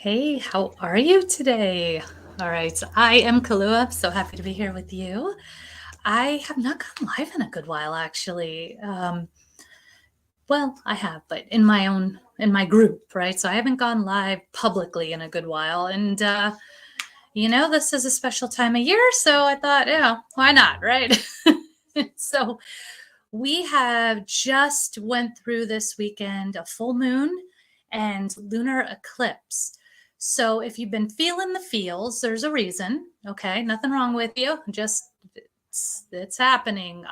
Hey, how are you today? All right, so I am Kalua. So happy to be here with you. I have not gone live in a good while, actually. Well, I have, but in my group, right? So I haven't gone live publicly in a good while. And, this is a special time of year. So I thought, why not, right? So we have just went through this weekend a full moon and lunar eclipse. So if you've been feeling the feels, there's a reason. Okay, nothing wrong with you. Just it's happening.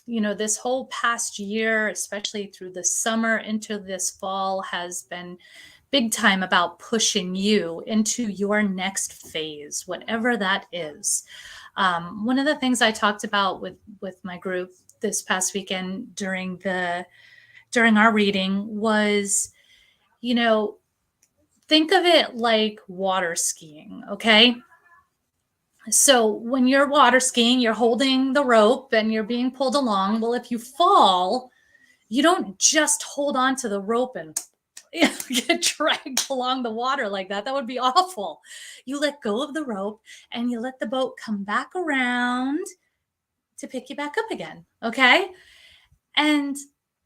This whole past year, especially through the summer into this fall, has been big time about pushing you into your next phase, whatever that is. One of the things I talked about with my group this past weekend during our reading was, you know, think of it like water skiing, okay? So when you're water skiing, you're holding the rope and you're being pulled along. Well, if you fall, you don't just hold on to the rope and get dragged along the water like that. That would be awful. You let go of the rope and you let the boat come back around to pick you back up again. Okay. And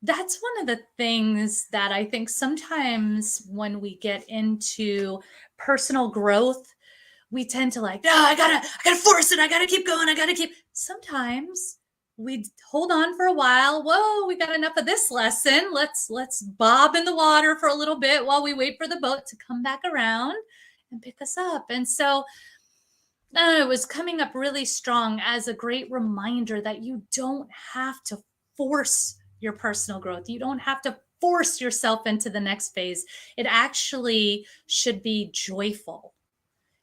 that's one of the things that I think sometimes when we get into personal growth, we tend to like, no, I gotta force it. I gotta keep going. I gotta keep. Sometimes we hold on for a while. Whoa, we got enough of this lesson. Let's bob in the water for a little bit while we wait for the boat to come back around and pick us up. And so it was coming up really strong as a great reminder that you don't have to force your personal growth. You don't have to force yourself into the next phase. It actually should be joyful.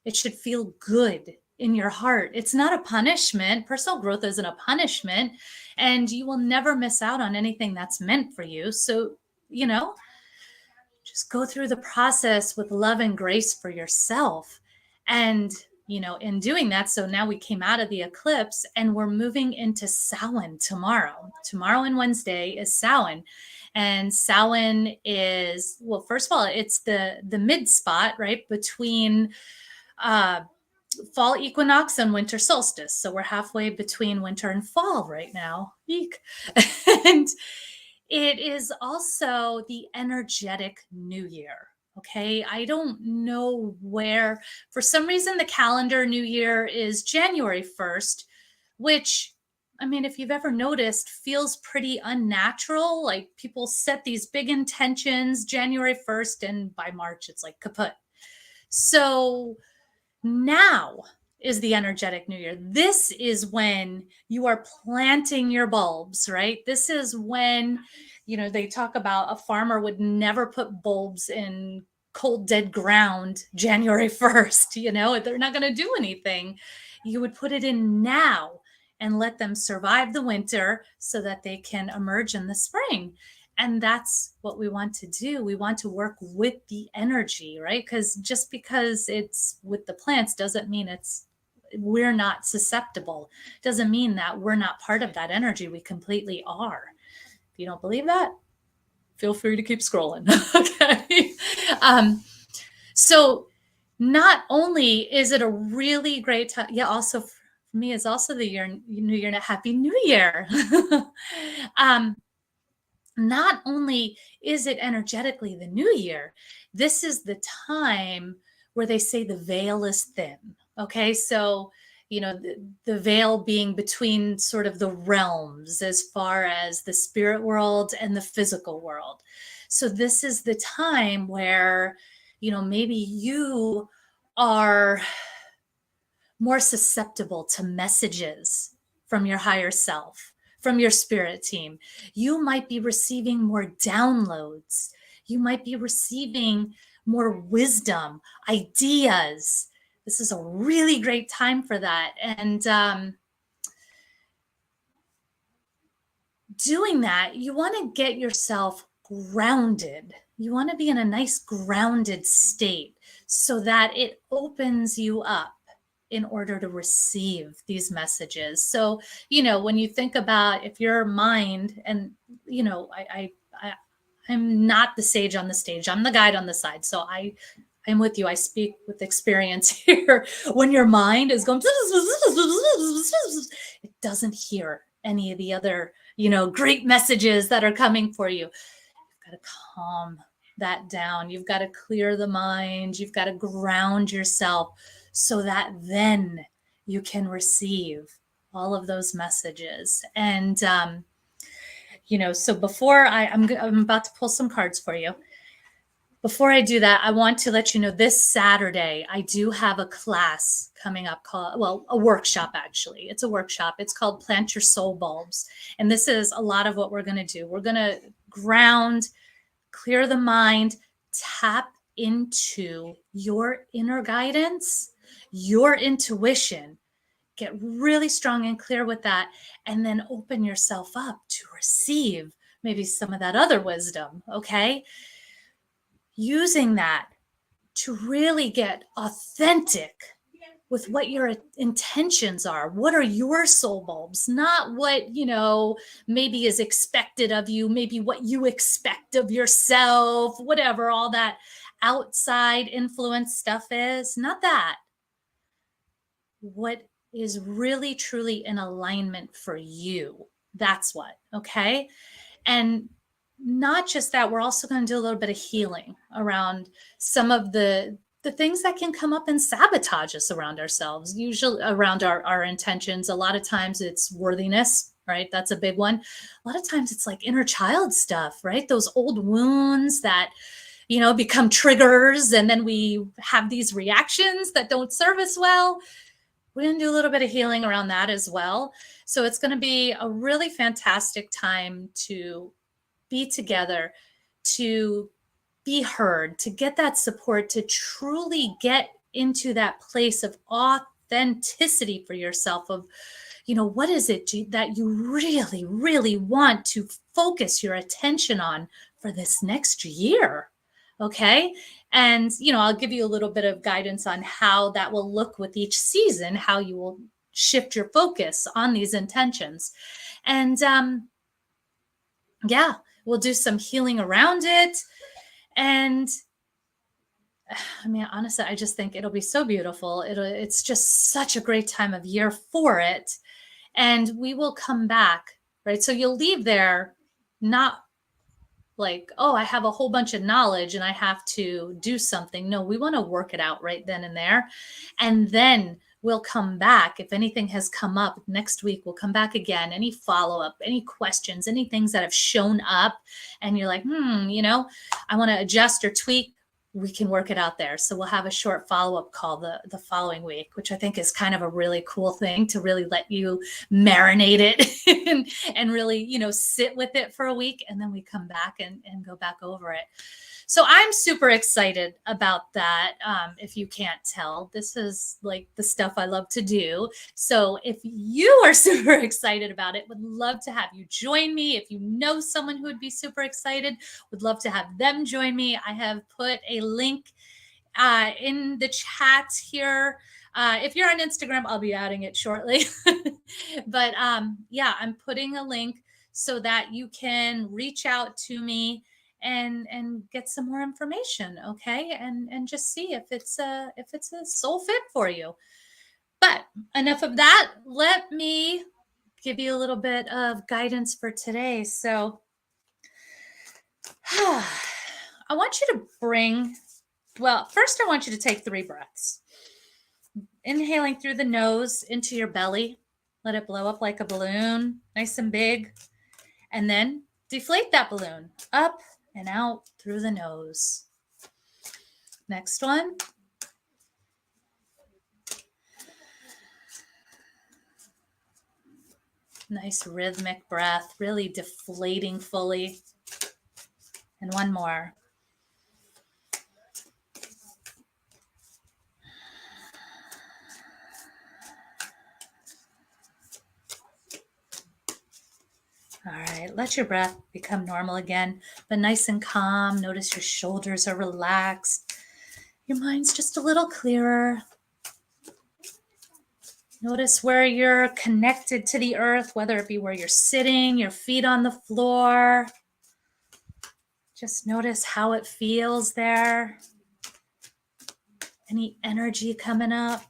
It should feel good in your heart. It's not a punishment. Personal growth isn't a punishment, and you will never miss out on anything that's meant for you. So, you know, just go through the process with love and grace for yourself. And, in doing that, so now we came out of the eclipse and we're moving into Samhain tomorrow. Tomorrow and Wednesday is Samhain. And Samhain is, well, first of all, it's the mid spot, right, between uh, fall equinox and winter solstice. So we're halfway between winter and fall right now. Eek. And it is also the energetic new year. Okay. I don't know where, for some reason, the calendar new year is January 1st, which, I mean, if you've ever noticed, feels pretty unnatural. Like people set these big intentions January 1st, and by March, it's like kaput. So now is the energetic new year. This is when you are planting your bulbs, right? This is when, they talk about a farmer would never put bulbs in cold, dead ground January 1st. They're not going to do anything. You would put it in now and let them survive the winter so that they can emerge in the spring. And that's what we want to do. We want to work with the energy, right? Because just because it's with the plants doesn't mean we're not susceptible. Doesn't mean that we're not part of that energy. We completely are. If you don't believe that, feel free to keep scrolling. Okay. So not only is it a really great time, yeah, also for me is also the new year, happy new year. Not only is it energetically the new year, this is the time where they say the veil is thin. Okay. So, the veil being between sort of the realms as far as the spirit world and the physical world. So, this is the time where, maybe you are more susceptible to messages from your higher self, from your spirit team. You might be receiving more downloads. You might be receiving more wisdom, ideas. This is a really great time for that. And doing that, you want to get yourself grounded. You want to be in a nice grounded state so that it opens you up in order to receive these messages. So, when you think about if your mind, and I'm not the sage on the stage, I'm the guide on the side. So I'm with you. I speak with experience here. When your mind is going, it doesn't hear any of the other, great messages that are coming for you. You've got to calm that down. You've got to clear the mind. You've got to ground yourself so that then you can receive all of those messages. And, so before I'm about to pull some cards for you. Before I do that, I want to let you know this Saturday, I do have a class coming up a workshop actually. It's a workshop. It's called Plant Your Soul Bulbs. And this is a lot of what we're going to do. We're going to ground, clear the mind, tap into your inner guidance, your intuition, get really strong and clear with that, and then open yourself up to receive maybe some of that other wisdom, okay? Using that to really get authentic with what your intentions are. What are your soul bulbs? Not what, maybe is expected of you, maybe what you expect of yourself, whatever all that outside influence stuff is. Not that. What is really, truly in alignment for you. That's what, okay? And not just that, we're also going to do a little bit of healing around some of the things that can come up and sabotage us around ourselves, usually around our intentions. A lot of times it's worthiness, right? That's a big one. A lot of times it's like inner child stuff, right? Those old wounds that, become triggers, and then we have these reactions that don't serve us well. We're going to do a little bit of healing around that as well. So it's going to be a really fantastic time to be together, to be heard, to get that support, to truly get into that place of authenticity for yourself of, what is it that you really, really want to focus your attention on for this next year? Okay. And, I'll give you a little bit of guidance on how that will look with each season, how you will shift your focus on these intentions. And, yeah, we'll do some healing around it. And I mean, honestly, I just think it'll be so beautiful. It's just such a great time of year for it. And we will come back, right? So you'll leave there not like, oh, I have a whole bunch of knowledge and I have to do something. No, we want to work it out right then and there. And then we'll come back. If anything has come up next week, we'll come back again. Any follow-up, any questions, any things that have shown up and you're like, I want to adjust or tweak, we can work it out there. So we'll have a short follow-up call the following week, which I think is kind of a really cool thing to really let you marinate it and really, sit with it for a week. And then we come back and go back over it. So I'm super excited about that. If you can't tell, this is like the stuff I love to do. So if you are super excited about it, would love to have you join me. If you know someone who would be super excited, would love to have them join me. I have put a link in the chat here. If you're on Instagram, I'll be adding it shortly. But yeah, I'm putting a link so that you can reach out to me and get some more information, okay? And just see if it's a soul fit for you. But enough of that. Let me give you a little bit of guidance for today. So I want you to first I want you to take 3 breaths. Inhaling through the nose into your belly. Let it blow up like a balloon, nice and big. And then deflate that balloon up and out through the nose. Next one. Nice rhythmic breath, really deflating fully. And one more. All right, let your breath become normal again, but nice and calm. Notice your shoulders are relaxed. Your mind's just a little clearer. Notice where you're connected to the earth, whether it be where you're sitting, your feet on the floor. Just notice how it feels there. any energy coming up.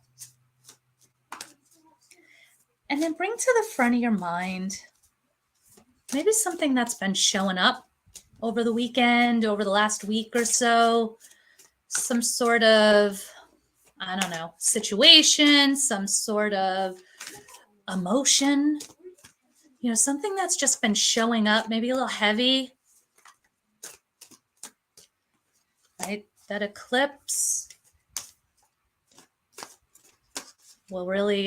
And then bring to the front of your mind maybe something that's been showing up over the weekend, over the last week or so, some sort of, I don't know, situation, some sort of emotion, something that's just been showing up, maybe a little heavy, right? That eclipse will really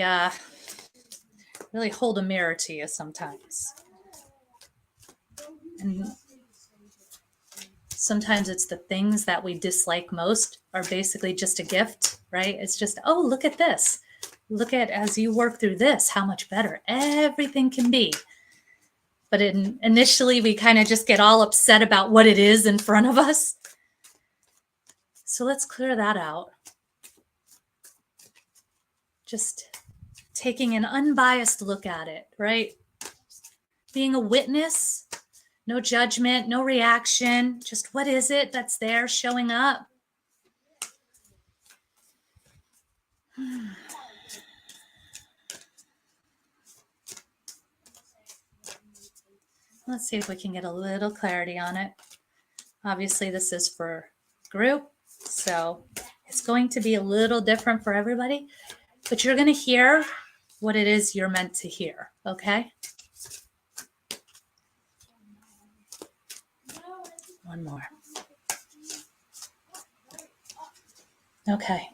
hold a mirror to you sometimes. And sometimes it's the things that we dislike most are basically just a gift, right? It's just, oh, look at this. Look at, as you work through this, how much better everything can be. But initially, we kind of just get all upset about what it is in front of us. So let's clear that out. Just taking an unbiased look at it, right? Being a witness, no judgment, no reaction, just what is it that's there showing up? Let's see if we can get a little clarity on it. Obviously, this is for group, so it's going to be a little different for everybody, but you're going to hear what it is you're meant to hear, okay? One more. Okay.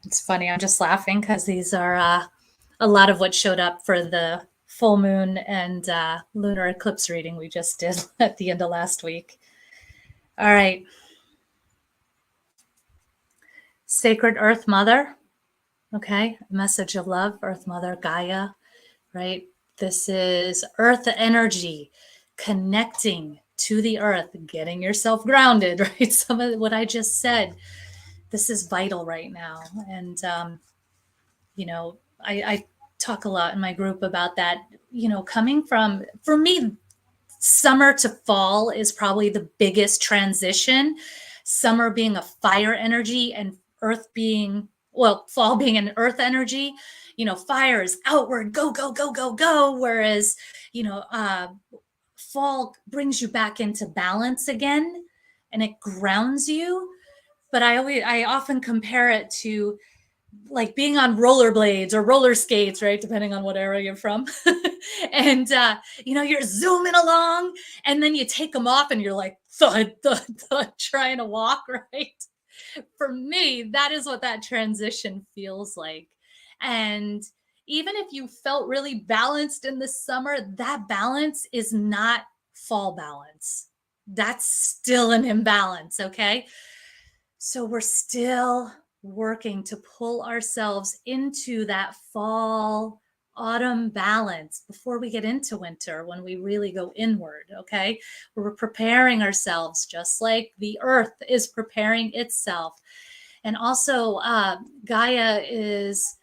It's funny, I'm just laughing because these are a lot of what showed up for the full moon and lunar eclipse reading we just did at the end of last week. All right. Sacred Earth Mother, okay? Message of love, Earth Mother, Gaia, right? This is Earth energy connecting to the earth, getting yourself grounded, right? Some of what I just said, this is vital right now. And, I talk a lot in my group about that, coming from, for me, summer to fall is probably the biggest transition. Summer being a fire energy and earth being, fall being an earth energy. Fire is outward, go, go, go, go, go. Whereas, fall brings you back into balance again and it grounds you. But I often compare it to like being on rollerblades or roller skates, right? Depending on what area you're from. And, you're zooming along and then you take them off and you're like, thud, thud, thud, trying to walk, right? For me, that is what that transition feels like. And even if you felt really balanced in the summer, that balance is not fall balance. That's still an imbalance, okay? So we're still working to pull ourselves into that fall autumn balance before we get into winter when we really go inward, okay? We're preparing ourselves just like the earth is preparing itself. And also Gaia is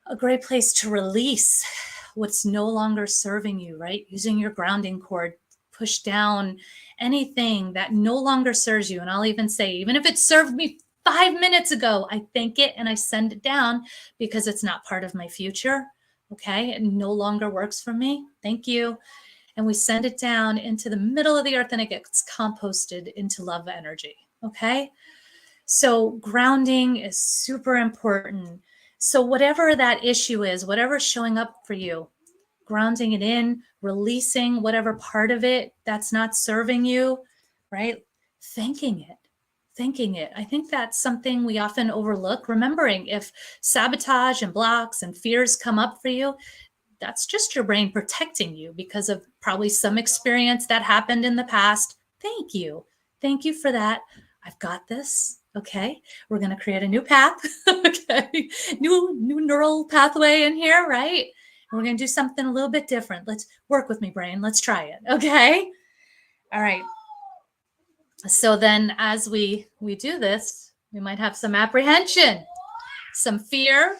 a great place to release what's no longer serving you, right? Using your grounding cord, push down anything that no longer serves you. And I'll even say, even if it served me 5 minutes ago, I thank it and I send it down because it's not part of my future. Okay. It no longer works for me. Thank you. And we send it down into the middle of the earth and it gets composted into love energy. Okay. So grounding is super important. So whatever that issue is, whatever's showing up for you, grounding it in, releasing whatever part of it that's not serving you, right? Thanking it. I think that's something we often overlook. Remembering if sabotage and blocks and fears come up for you, that's just your brain protecting you because of probably some experience that happened in the past. Thank you. Thank you for that. I've got this. Okay. We're going to create a new path. Okay. New neural pathway in here, right? We're going to do something a little bit different. Let's work with me, brain. Let's try it. Okay. All right. So then as we do this, we might have some apprehension, some fear,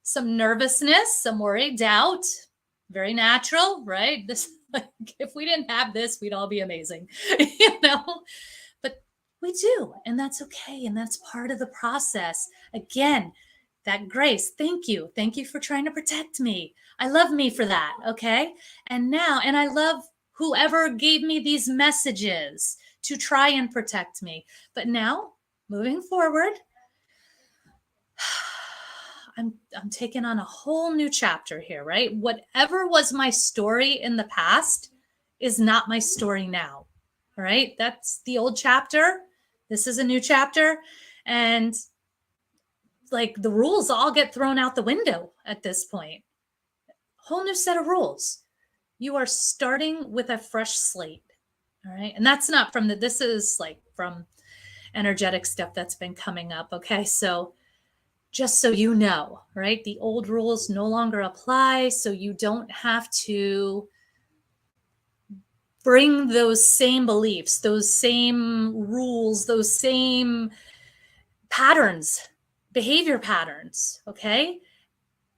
some nervousness, some worry, doubt, very natural, right? This, like, if we didn't have this, we'd all be amazing, you know? But we do, and that's okay. And that's part of the process. Again, that grace. Thank you. Thank you for trying to protect me. I love me for that. Okay. And I love whoever gave me these messages to try and protect me. But now, moving forward, I'm taking on a whole new chapter here, right? Whatever was my story in the past is not my story now. All right? That's the old chapter. This is a new chapter, and like the rules all get thrown out the window at this point. Whole new set of rules. You are starting with a fresh slate. All right? And that's not from this is like from energetic stuff that's been coming up, okay? So just so you know, right? The old rules no longer apply. So you don't have to bring those same beliefs, those same rules, those same patterns, behavior patterns. Okay.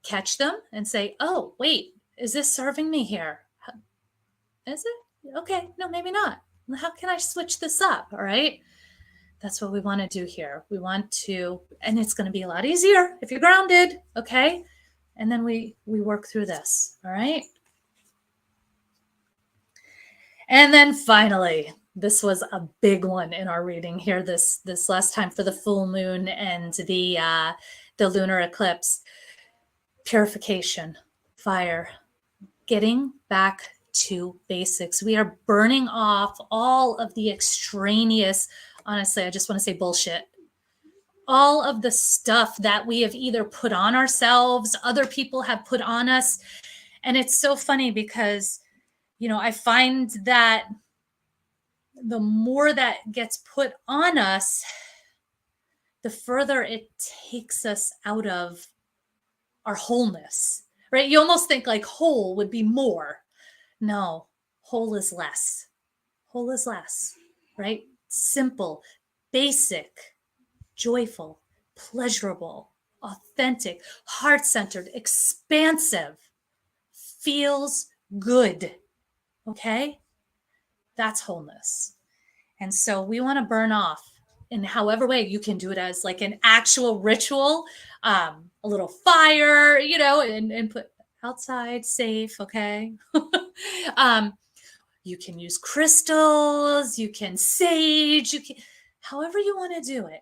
Catch them and say, oh, wait, is this serving me here? Is it? Okay. No, maybe not. How can I switch this up? All right. That's what we want to do here. We want to, and it's going to be a lot easier if you're grounded, okay? And then we work through this, all right? And then finally, this was a big one in our reading here this last time for the full moon and the lunar eclipse. Purification, fire, getting back to basics. We are burning off all of the extraneous, honestly, I just want to say bullshit. All of the stuff that we have either put on ourselves, other people have put on us. And it's so funny because, you know, I find that the more that gets put on us, the further it takes us out of our wholeness, right? You almost think like whole would be more. No, whole is less. Whole is less, right? Simple, basic, joyful, pleasurable, authentic, heart-centered, expansive, feels good. Okay? That's wholeness. And so we want to burn off in however way you can do it, as like an actual ritual, a little fire, you know, and put outside, safe, okay? You can use crystals, you can sage, you can, however you want to do it.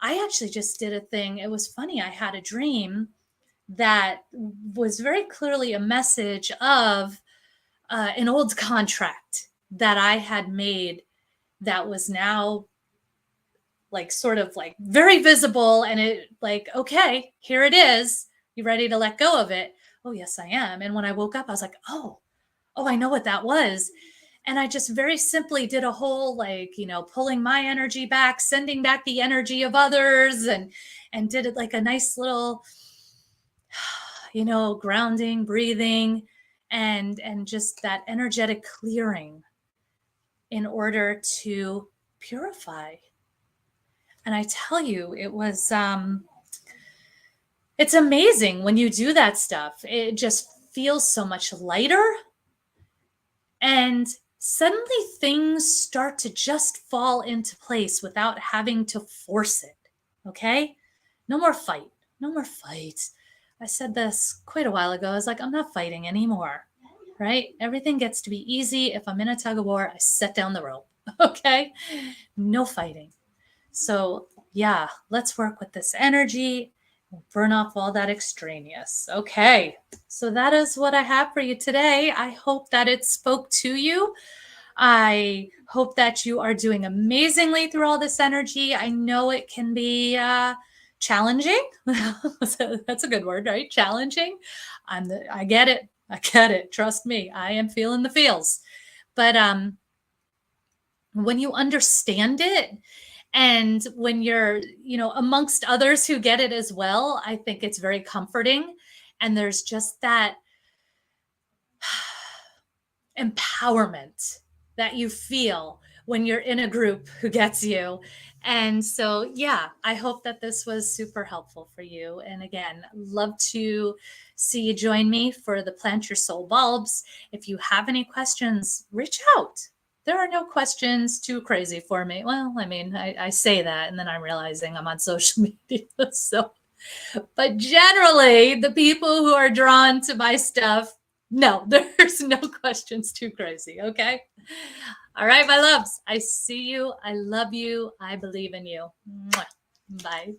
I actually just did a thing. It was funny. I had a dream that was very clearly a message of an old contract that I had made that was now like sort of like very visible. And it like, okay, here it is. You ready to let go of it? Oh, yes, I am. And when I woke up, I was like, oh, I know what that was. And I just very simply did a whole, like, you know, pulling my energy back, sending back the energy of others, and did it like a nice little, you know, grounding, breathing, and just that energetic clearing in order to purify. And I tell you, it was it's amazing when you do that stuff. It just feels so much lighter. And suddenly things start to just fall into place without having to force it. Okay? No more fight. No more fight. I said this quite a while ago. I was like, I'm not fighting anymore. Right? Everything gets to be easy. If I'm in a tug of war, I set down the rope. Okay? No fighting. So, yeah, let's work with this energy. Burn off all that extraneous. Okay, so that is what I have for you today. I hope that it spoke to you. I hope that you are doing amazingly through all this energy. I know it can be challenging. So that's a good word, right? Challenging. I get it. I get it. Trust me. I am feeling the feels. But when you understand it, and when you're, you know, amongst others who get it as well, I think it's very comforting. And there's just that empowerment that you feel when you're in a group who gets you. And so, yeah, I hope that this was super helpful for you. And again, love to see you join me for the Plant Your Soul bulbs. If you have any questions, reach out. There are no questions too crazy for me. Well, I mean, I say that and then I'm realizing I'm on social media. So, but generally, the people who are drawn to my stuff, no, there's no questions too crazy. Okay. All right, my loves. I see you. I love you. I believe in you. Mwah. Bye.